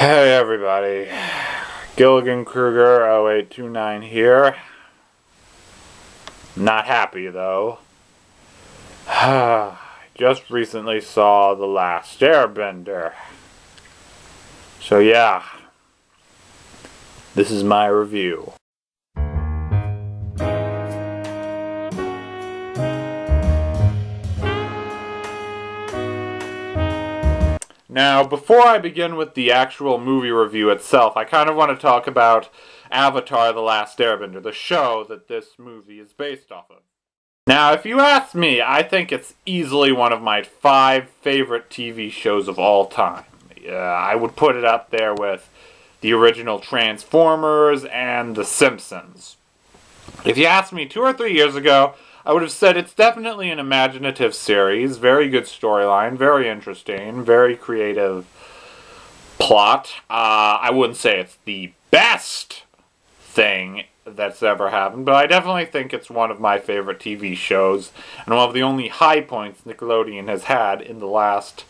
Hey everybody, Gilligan Kruger 0829 here. Not happy though. Just recently saw The Last Airbender. So yeah, this is my review. Now, before I begin with the actual movie review itself, I kind of want to talk about Avatar: The Last Airbender, the show that this movie is based off of. Now, if you ask me, I think it's easily one of my 5 favorite TV shows of all time. I would put it up there with the original Transformers and The Simpsons. If you asked me 2 or 3 years ago, I would have said it's definitely an imaginative series, very good storyline, very interesting, very creative plot. I wouldn't say it's the best thing that's ever happened, but I definitely think it's one of my favorite TV shows, and one of the only high points Nickelodeon has had in the last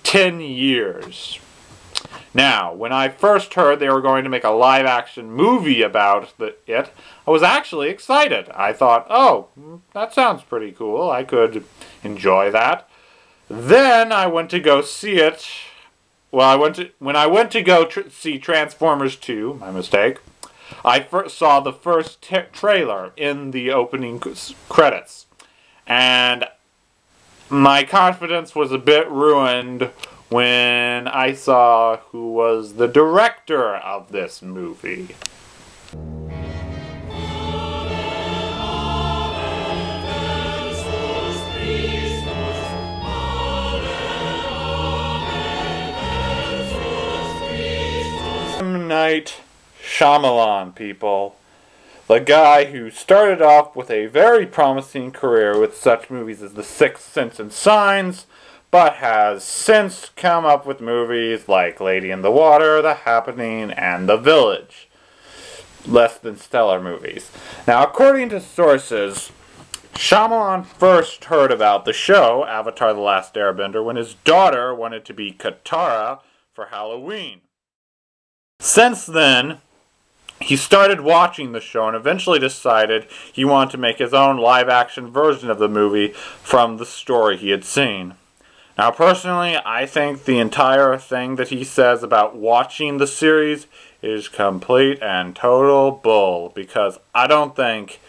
10 years. Now, when I first heard they were going to make a live-action movie about it, I was actually excited. I thought, oh, that sounds pretty cool. I could enjoy that. Then I went to go see it. Well, when I went to go see Transformers 2, my mistake, I saw the first trailer in the opening credits. And my confidence was a bit ruined when I saw who was the director of this movie. M. Night Shyamalan, people. The guy who started off with a very promising career with such movies as The Sixth Sense and Signs, but has since come up with movies like Lady in the Water, The Happening, and The Village. Less than stellar movies. Now, according to sources, Shyamalan first heard about the show, Avatar: The Last Airbender, when his daughter wanted to be Katara for Halloween. Since then, he started watching the show and eventually decided he wanted to make his own live-action version of the movie from the story he had seen. Now, personally, I think the entire thing that he says about watching the series is complete and total bull, because I don't think,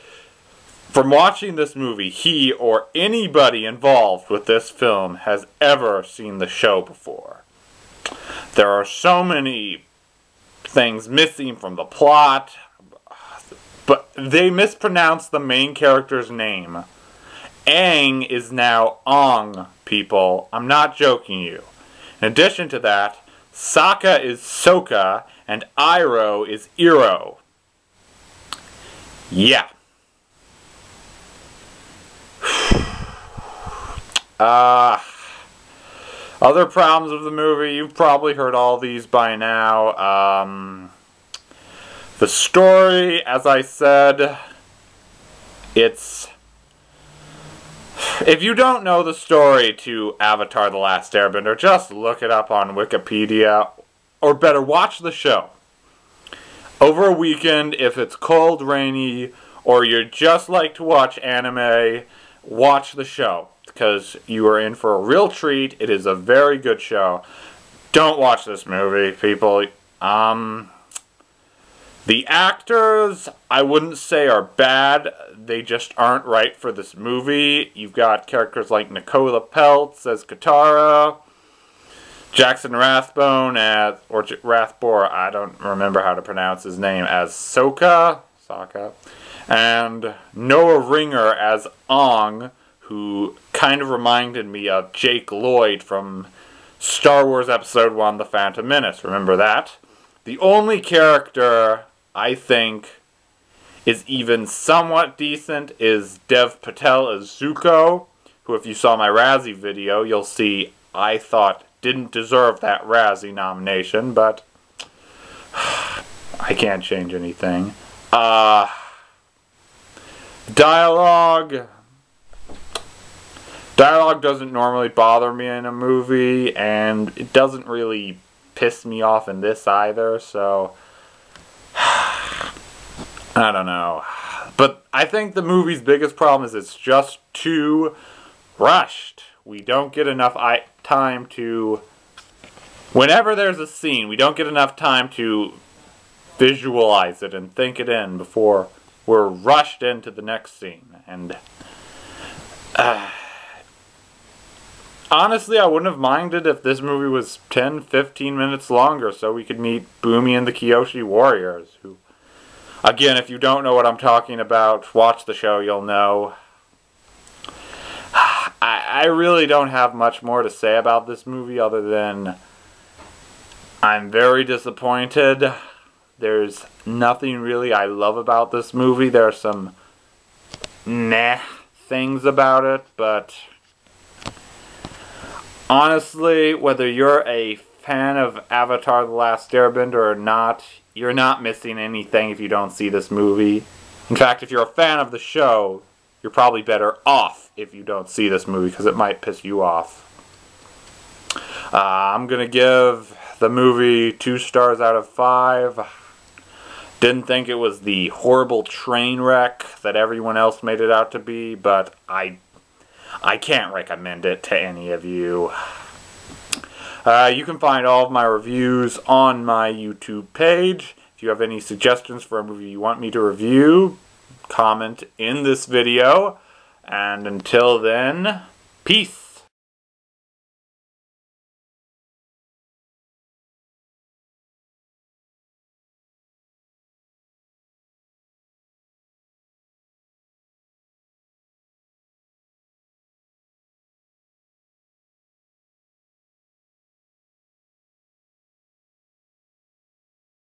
from watching this movie, he or anybody involved with this film has ever seen the show before. There are so many things missing from the plot, but they mispronounce the main character's name. Aang is now Ong, people. I'm not joking you. In addition to that, Sokka is Sokka, and Iroh is Iroh. Yeah. Other problems with the movie, you've probably heard all these by now. The story, as I said, if you don't know the story to Avatar: The Last Airbender, just look it up on Wikipedia, or better, watch the show. Over a weekend, if it's cold, rainy, or you just like to watch anime, watch the show, because you are in for a real treat. It is a very good show. Don't watch this movie, people. The actors, I wouldn't say are bad. They just aren't right for this movie. You've got characters like Nicola Peltz as Katara, Jackson Rathbone or Rathbore, I don't remember how to pronounce his name, as Sokka, and Noah Ringer as Ong, who kind of reminded me of Jake Lloyd from Star Wars Episode 1, The Phantom Menace. Remember that? The only character I think is even somewhat decent is Dev Patel as Zuko, who, if you saw my Razzie video, you'll see I thought didn't deserve that Razzie nomination, but I can't change anything. Dialogue doesn't normally bother me in a movie, and it doesn't really pissed me off in this either, so I don't know. But I think the movie's biggest problem is it's just too rushed. We don't get enough time to... Whenever there's a scene, we don't get enough time to visualize it and think it in before we're rushed into the next scene. And honestly, I wouldn't have minded if this movie was 10-15 minutes longer so we could meet Bumi and the Kyoshi Warriors, who, again, if you don't know what I'm talking about, watch the show, you'll know. I really don't have much more to say about this movie other than I'm very disappointed. There's nothing really I love about this movie. There are some meh things about it, but honestly, whether you're a fan of Avatar The Last Airbender or not, you're not missing anything if you don't see this movie. In fact, if you're a fan of the show, you're probably better off if you don't see this movie because it might piss you off. I'm going to give the movie 2 stars out of 5. Didn't think it was the horrible train wreck that everyone else made it out to be, but I can't recommend it to any of you. You can find all of my reviews on my YouTube page. If you have any suggestions for a movie you want me to review, comment in this video. And until then, peace.